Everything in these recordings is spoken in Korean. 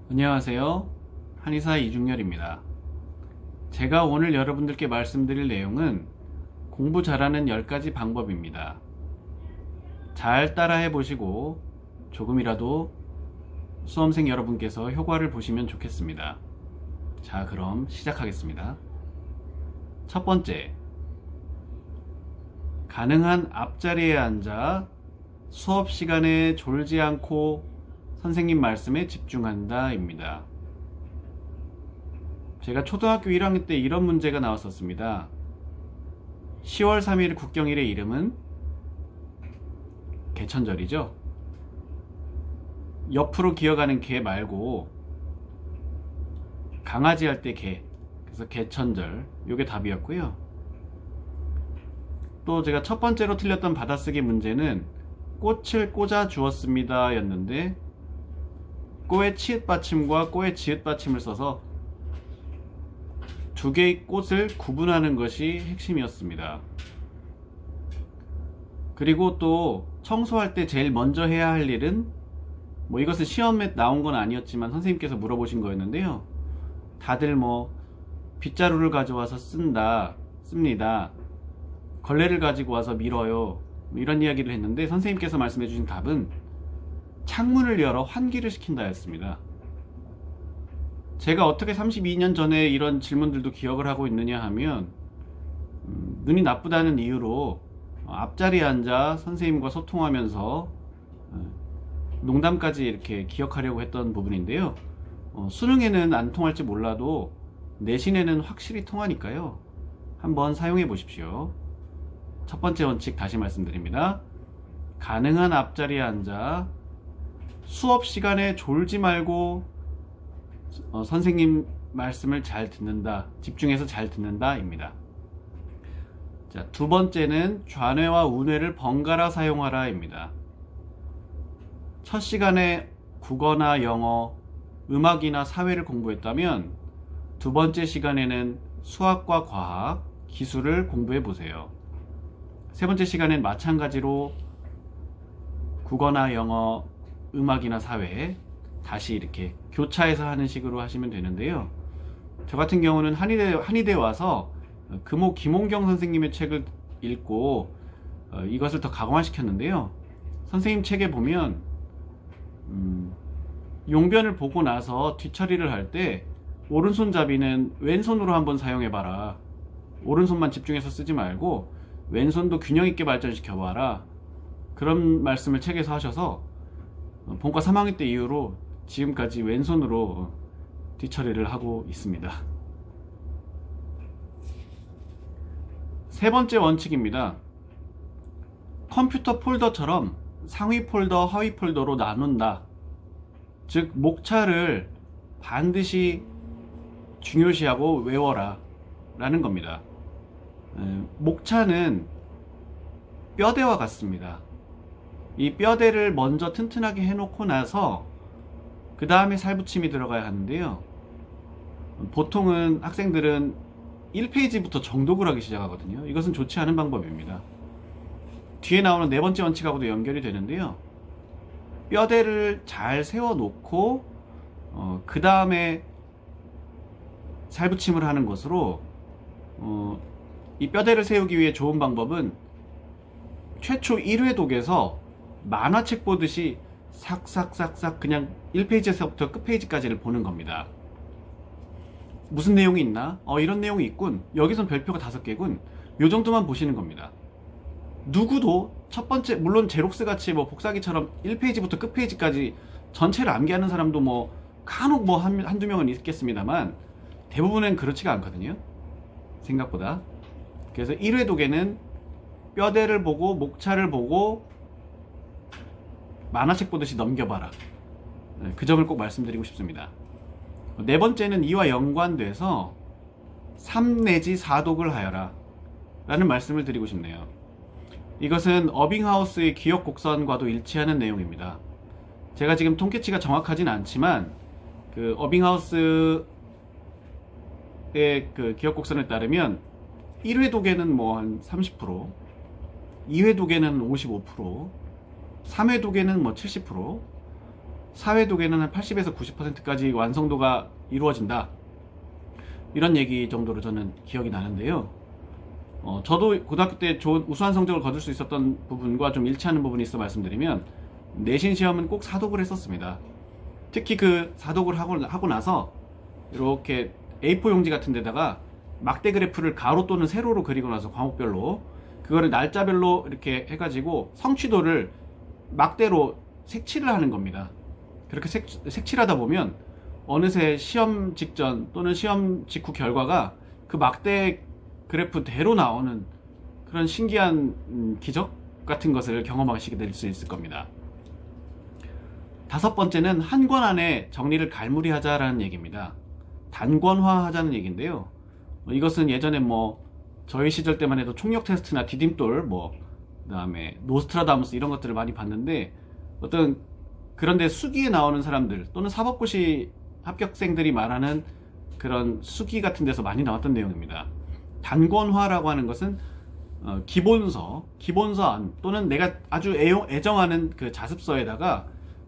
안녕하세요. 한의사 이중열입니다. 제가 오늘 여러분들께 말씀드릴 내용은 공부 잘하는 10가지 방법입니다. 잘 따라해 보시고 조금이라도 수험생 여러분께서 효과를 보시면 좋겠습니다. 자, 그럼 시작하겠습니다. 첫 번째, 가능한 앞자리에 앉아 수업 시간에 졸지 않고 선생님 말씀에 집중한다 입니다. 제가 초등학교 1학년 때 이런 문제가 나왔었습니다. 10월 3일 국경일의 이름은 개천절이죠. 옆으로 기어가는 개 말고 강아지 할 때 개, 그래서 개천절, 요게 답이었고요. 또 제가 첫 번째로 틀렸던 받아쓰기 문제는 꽃을 꽂아 주었습니다 였는데 꼬의 치읓 받침과 꼬의 지읒 받침을 써서 두 개의 꽃을 구분하는 것이 핵심이었습니다. 그리고 또 청소할 때 제일 먼저 해야 할 일은 이것은 시험에 나온 건 아니었지만 선생님께서 물어보신 거였는데요. 다들 빗자루를 가져와서 씁니다. 걸레를 가지고 와서 밀어요. 이런 이야기를 했는데 선생님께서 말씀해 주신 답은 창문을 열어 환기를 시킨다 였습니다. 제가 어떻게 32년 전에 이런 질문들도 기억을 하고 있느냐 하면 눈이 나쁘다는 이유로 앞자리에 앉아 선생님과 소통하면서 농담까지 이렇게 기억하려고 했던 부분인데요. 수능에는 안 통할지 몰라도 내신에는 확실히 통하니까요. 한번 사용해 보십시오. 첫 번째 원칙 다시 말씀드립니다. 가능한 앞자리에 앉아 수업 시간에 졸지 말고 선생님 말씀을 잘 듣는다, 집중해서 잘 듣는다 입니다. 자, 두 번째는 좌뇌와 우뇌를 번갈아 사용하라 입니다. 첫 시간에 국어나 영어, 음악이나 사회를 공부했다면 두 번째 시간에는 수학과 과학, 기술을 공부해 보세요. 세 번째 시간엔 마찬가지로 국어나 영어, 음악이나 사회 다시 이렇게 교차해서 하는 식으로 하시면 되는데요. 저 같은 경우는 한의대 와서 금호 김홍경 선생님의 책을 읽고 이것을 더 강화시켰는데요. 선생님 책에 보면 용변을 보고 나서 뒤처리를 할 때 오른손잡이는 왼손으로 한번 사용해봐라. 오른손만 집중해서 쓰지 말고 왼손도 균형 있게 발전시켜 봐라. 그런 말씀을 책에서 하셔서 본과 3학년 때 이후로 지금까지 왼손으로 뒤처리를 하고 있습니다. 세 번째 원칙입니다. 컴퓨터 폴더처럼 상위 폴더, 하위 폴더로 나눈다. 즉 목차를 반드시 중요시하고 외워라 라는 겁니다. 목차는 뼈대와 같습니다. 이 뼈대를 먼저 튼튼하게 해놓고 나서 그 다음에 살붙임이 들어가야 하는데요. 보통은 학생들은 1페이지부터 정독을 하기 시작하거든요. 이것은 좋지 않은 방법입니다. 뒤에 나오는 네 번째 원칙하고도 연결이 되는데요. 뼈대를 잘 세워놓고 그 다음에 살붙임을 하는 것으로 이 뼈대를 세우기 위해 좋은 방법은 최초 1회 독에서 만화책 보듯이 싹싹싹싹 그냥 1페이지에서부터 끝페이지까지를 보는 겁니다. 무슨 내용이 있나? 이런 내용이 있군. 여기선 별표가 5개군. 요 정도만 보시는 겁니다. 누구도 첫 번째, 물론 제록스 같이 복사기처럼 1페이지부터 끝페이지까지 전체를 암기하는 사람도 간혹 한두 명은 있겠습니다만 대부분은 그렇지가 않거든요. 생각보다. 그래서 1회 독에는 뼈대를 보고 목차를 보고 만화책 보듯이 넘겨봐라. 그 점을 꼭 말씀드리고 싶습니다. 네 번째는 이와 연관돼서 3 내지 4독을 하여라 라는 말씀을 드리고 싶네요. 이것은 어빙하우스의 기억 곡선과도 일치하는 내용입니다. 제가 지금 통계치가 정확하진 않지만 그 어빙하우스의 그 기억 곡선에 따르면 1회 독에는 한 30%, 2회 독에는 55%, 3회 독에는 70%, 사회독에는 한 80에서 90%까지 완성도가 이루어진다. 이런 얘기 정도로 저는 기억이 나는데요. 저도 고등학교 때 좋은 우수한 성적을 거둘 수 있었던 부분과 좀 일치하는 부분이 있어 말씀드리면, 내신 시험은 꼭 사독을 했었습니다. 특히 그 사독을 하고 나서 이렇게 A4 용지 같은 데다가 막대 그래프를 가로 또는 세로로 그리고 나서 과목별로 그거를 날짜별로 이렇게 해가지고 성취도를 막대로 색칠을 하는 겁니다. 그렇게 색칠하다 보면 어느새 시험 직전 또는 시험 직후 결과가 그 막대 그래프대로 나오는 그런 신기한 기적 같은 것을 경험하시게 될 수 있을 겁니다. 다섯 번째는 한 권 안에 정리를 갈무리하자라는 얘기입니다. 단권화하자는 얘기인데요. 이것은 예전에 저희 시절 때만 해도 총력 테스트나 디딤돌, 그다음에 노스트라다무스 이런 것들을 많이 봤는데, 어떤 그런데 수기에 나오는 사람들 또는 사법고시 합격생들이 말하는 그런 수기 같은 데서 많이 나왔던 내용입니다. 단권화라고 하는 것은 기본서안 또는 내가 아주 애정하는 그 자습서에다가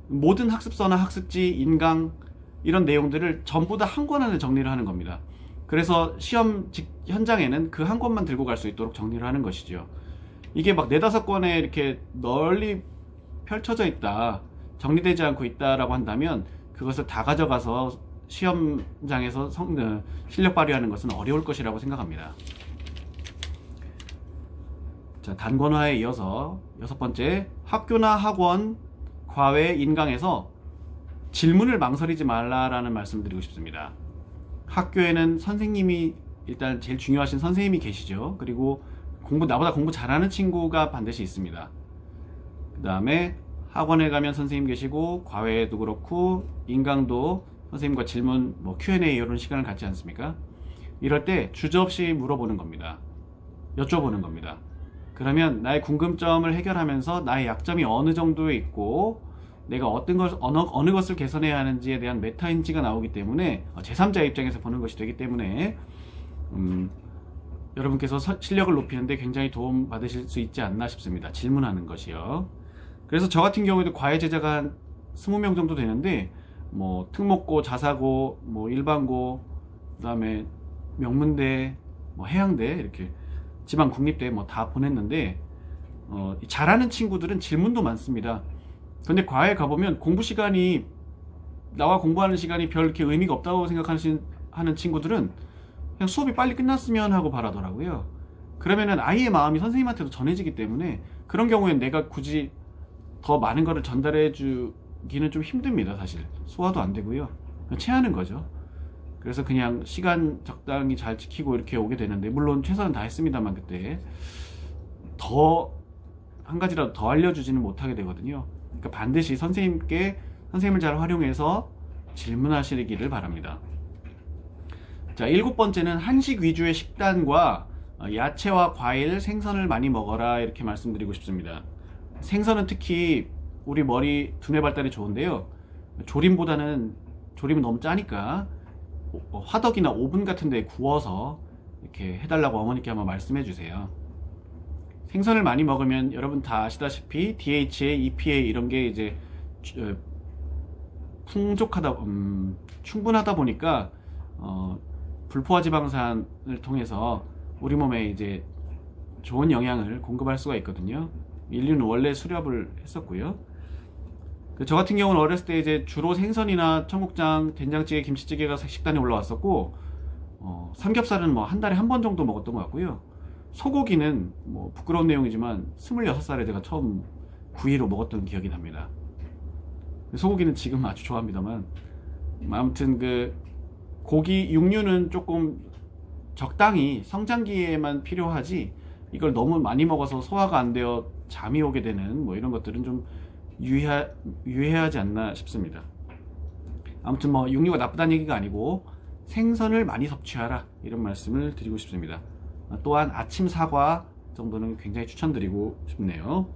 모든 학습서나 학습지, 인강 이런 내용들을 전부 다 한 권 안에 정리를 하는 겁니다. 그래서 시험 현장에는 그 한 권만 들고 갈 수 있도록 정리를 하는 것이죠. 이게 막 4-5권에 이렇게 널리 펼쳐져 있다, 정리되지 않고 있다라고 한다면 그것을 다 가져가서 시험장에서 실력 발휘하는 것은 어려울 것이라고 생각합니다. 자, 단권화에 이어서 여섯 번째, 학교나 학원, 과외, 인강에서 질문을 망설이지 말라라는 말씀을 드리고 싶습니다. 학교에는 선생님이 일단 제일 중요하신 선생님이 계시죠. 그리고 나보다 공부 잘하는 친구가 반드시 있습니다. 그 다음에 학원에 가면 선생님 계시고, 과외도 그렇고 인강도 선생님과 질문, Q&A 이런 시간을 갖지 않습니까? 이럴 때 주저없이 물어보는 겁니다. 여쭤보는 겁니다. 그러면 나의 궁금점을 해결하면서 나의 약점이 어느 정도에 있고 내가 어느 것을 개선해야 하는지에 대한 메타인지가 나오기 때문에, 제3자 입장에서 보는 것이 되기 때문에 여러분께서 실력을 높이는데 굉장히 도움 받으실 수 있지 않나 싶습니다. 질문하는 것이요. 그래서 저 같은 경우에도 과외 제자가 한 20명 정도 되는데, 특목고, 자사고, 일반고, 그 다음에 명문대, 해양대, 이렇게 지방 국립대 다 보냈는데, 잘하는 친구들은 질문도 많습니다. 근데 과외 가보면 나와 공부하는 시간이 별 이렇게 의미가 없다고 생각하는 친구들은 그냥 수업이 빨리 끝났으면 하고 바라더라고요. 그러면은 아이의 마음이 선생님한테도 전해지기 때문에 그런 경우엔 내가 굳이 더 많은 거를 전달해 주기는 좀 힘듭니다. 사실 소화도 안 되고요. 체하는 거죠. 그래서 그냥 시간 적당히 잘 지키고 이렇게 오게 되는데, 물론 최선은 다했습니다만 그때 한 가지라도 더 알려주지는 못하게 되거든요. 그러니까 반드시 선생님을 잘 활용해서 질문하시기를 바랍니다. 자, 7번째는 한식 위주의 식단과 야채와 과일, 생선을 많이 먹어라, 이렇게 말씀드리고 싶습니다. 생선은 특히 우리 머리 두뇌 발달이 좋은데요, 조림은 너무 짜니까 화덕이나 오븐 같은 데 구워서 이렇게 해달라고 어머니께 한번 말씀해 주세요. 생선을 많이 먹으면 여러분 다 아시다시피 DHA, EPA 이런 게 이제 충분하다 보니까 불포화 지방산을 통해서 우리 몸에 이제 좋은 영양을 공급할 수가 있거든요. 인류는 원래 수렵을 했었고요. 저 같은 경우는 어렸을 때 이제 주로 생선이나 청국장, 된장찌개, 김치찌개가 식단에 올라왔었고, 삼겹살은 한 달에 한 번 정도 먹었던 것 같고요. 소고기는 부끄러운 내용이지만 26살에 제가 처음 구이로 먹었던 기억이 납니다. 소고기는 지금 아주 좋아합니다만, 아무튼 고기, 육류는 조금 적당히 성장기에만 필요하지, 이걸 너무 많이 먹어서 소화가 안 되어 잠이 오게 되는 이런 것들은 좀 유의해야지 않나 싶습니다. 아무튼 육류가 나쁘다는 얘기가 아니고 생선을 많이 섭취하라, 이런 말씀을 드리고 싶습니다. 또한 아침 사과 정도는 굉장히 추천드리고 싶네요.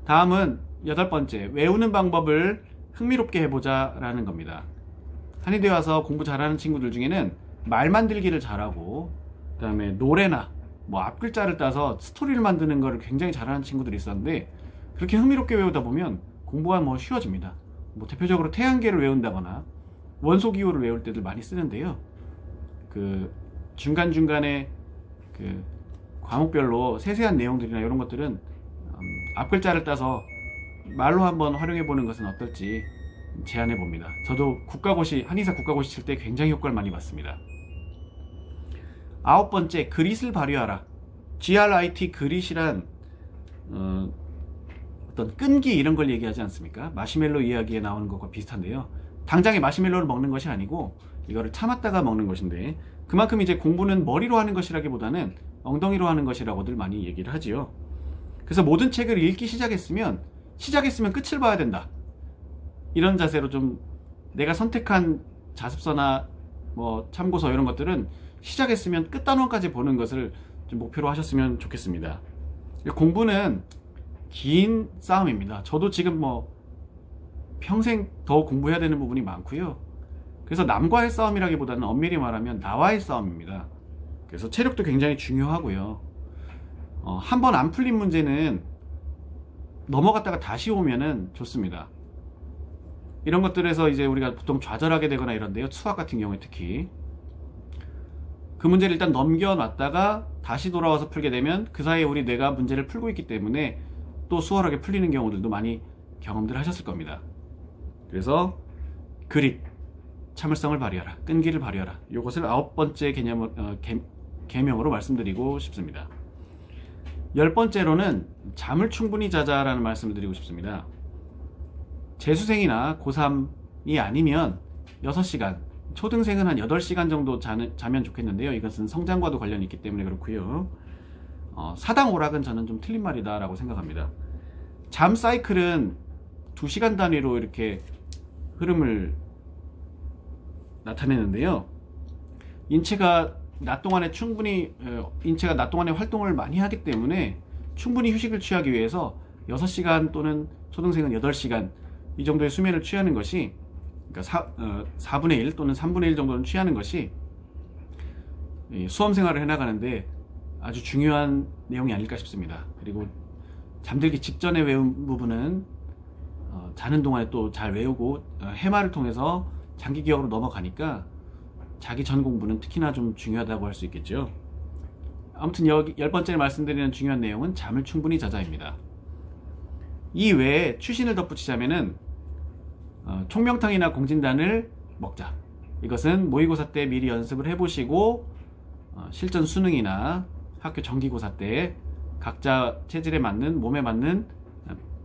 다음은 8번째, 외우는 방법을 흥미롭게 해보자 라는 겁니다. 한의대 와서 공부 잘하는 친구들 중에는 말 만들기를 잘하고, 그 다음에 노래나 앞글자를 따서 스토리를 만드는 거를 굉장히 잘하는 친구들이 있었는데, 그렇게 흥미롭게 외우다 보면 공부가 쉬워집니다. 뭐 대표적으로 태양계를 외운다거나 원소기호를 외울 때들 많이 쓰는데요. 그 중간중간에 그 과목별로 세세한 내용들이나 이런 것들은 앞글자를 따서 말로 한번 활용해 보는 것은 어떨지 제안해 봅니다. 저도 국가고시, 한의사 국가고시 칠 때 굉장히 효과를 많이 봤습니다. 9번째, 그릿을 발휘하라. GRIT, 그릿이란 어떤 끈기 이런 걸 얘기하지 않습니까? 마시멜로 이야기에 나오는 것과 비슷한데요. 당장에 마시멜로를 먹는 것이 아니고 이거를 참았다가 먹는 것인데, 그만큼 이제 공부는 머리로 하는 것이라기보다는 엉덩이로 하는 것이라고들 많이 얘기를 하지요. 그래서 모든 책을 읽기 시작했으면 끝을 봐야 된다. 이런 자세로 좀 내가 선택한 자습서나 뭐 참고서 이런 것들은 시작했으면 끝단원까지 보는 것을 좀 목표로 하셨으면 좋겠습니다. 공부는 긴 싸움입니다. 저도 지금 뭐 평생 더 공부해야 되는 부분이 많고요. 그래서 남과의 싸움이라기보다는 엄밀히 말하면 나와의 싸움입니다. 그래서 체력도 굉장히 중요하고요. 한번 안 풀린 문제는 넘어갔다가 다시 오면은 좋습니다. 이런 것들에서 이제 우리가 보통 좌절하게 되거나 이런데요. 수학 같은 경우에 특히 그 문제를 일단 넘겨놨다가 다시 돌아와서 풀게 되면 그 사이에 우리 뇌가 문제를 풀고 있기 때문에 또 수월하게 풀리는 경우들도 많이 경험들 하셨을 겁니다. 그래서 그릿, 참을성을 발휘하라, 끈기를 발휘하라. 이것을 9번째 계명으로 말씀드리고 싶습니다. 10번째로는 잠을 충분히 자자라는 말씀을 드리고 싶습니다. 재수생이나 고3이 아니면 6시간, 초등생은 한 8시간 정도 자면 좋겠는데요. 이것은 성장과도 관련이 있기 때문에 그렇고요. 사당 오락은 저는 좀 틀린 말이다 라고 생각합니다. 잠 사이클은 2시간 단위로 이렇게 흐름을 나타내는데요. 인체가 낮 동안에 활동을 많이 하기 때문에 충분히 휴식을 취하기 위해서 6시간 또는 초등생은 8시간 이 정도의 수면을 취하는 것이, 그러니까 4분의 1 또는 3분의 1 정도는 취하는 것이 수험 생활을 해나가는데 아주 중요한 내용이 아닐까 싶습니다. 그리고 잠들기 직전에 외운 부분은 자는 동안에 또 잘 외우고 해마를 통해서 장기 기억으로 넘어가니까 자기 전 공부는 특히나 좀 중요하다고 할 수 있겠죠. 아무튼 여기 10번째로 말씀드리는 중요한 내용은 잠을 충분히 자자입니다. 이 외에 추신을 덧붙이자면은 총명탕이나 공진단을 먹자. 이것은 모의고사 때 미리 연습을 해보시고 실전 수능이나 학교 정기고사 때 각자 체질에 맞는, 몸에 맞는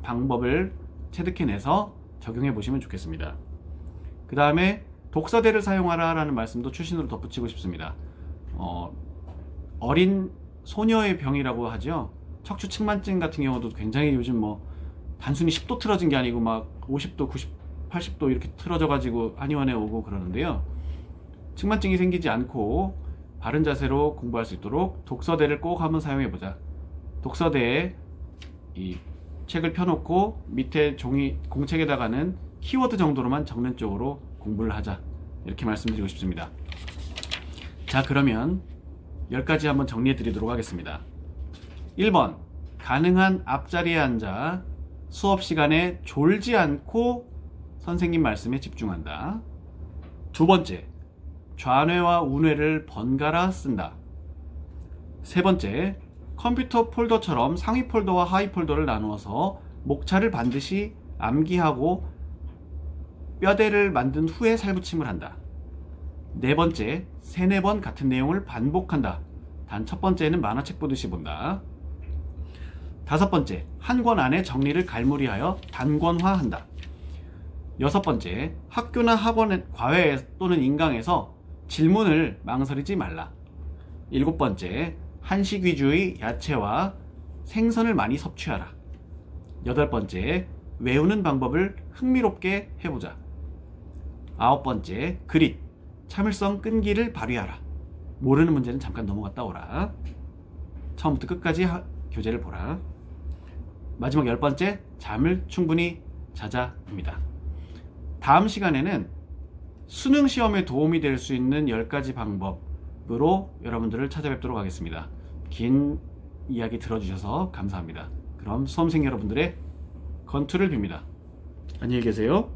방법을 체득해내서 적용해 보시면 좋겠습니다. 그 다음에 독서대를 사용하라 라는 말씀도 추신으로 덧붙이고 싶습니다. 어린 소녀의 병이라고 하죠. 척추 측만증 같은 경우도 굉장히 요즘 뭐 단순히 10도 틀어진 게 아니고 막 50도, 90, 80도 이렇게 틀어져 가지고 한의원에 오고 그러는데요. 측만증이 생기지 않고 바른 자세로 공부할 수 있도록 독서대를 꼭 한번 사용해 보자. 독서대에 이 책을 펴놓고 밑에 종이 공책에다가는 키워드 정도로만 적는 쪽으로 공부를 하자. 이렇게 말씀드리고 싶습니다. 자, 그러면 10가지 한번 정리해 드리도록 하겠습니다. 1번, 가능한 앞자리에 앉아 수업 시간에 졸지 않고 선생님 말씀에 집중한다. 2번째, 좌뇌와 우뇌를 번갈아 쓴다. 3번째, 컴퓨터 폴더처럼 상위 폴더와 하위 폴더를 나누어서 목차를 반드시 암기하고 뼈대를 만든 후에 살붙임을 한다. 4번째, 3, 4번 같은 내용을 반복한다. 단 첫 번째는 만화책 보듯이 본다. 5번째, 한 권 안에 정리를 갈무리하여 단권화한다. 6번째, 학교나 학원, 과외 또는 인강에서 질문을 망설이지 말라. 7번째, 한식 위주의 야채와 생선을 많이 섭취하라. 8번째, 외우는 방법을 흥미롭게 해보자. 9번째, 그릿, 참을성 끈기를 발휘하라. 모르는 문제는 잠깐 넘어갔다 오라. 처음부터 끝까지 교재를 보라. 마지막 10번째, 잠을 충분히 자자입니다. 다음 시간에는 수능 시험에 도움이 될 수 있는 10가지 방법으로 여러분들을 찾아뵙도록 하겠습니다. 긴 이야기 들어주셔서 감사합니다. 그럼 수험생 여러분들의 건투를 빕니다. 안녕히 계세요.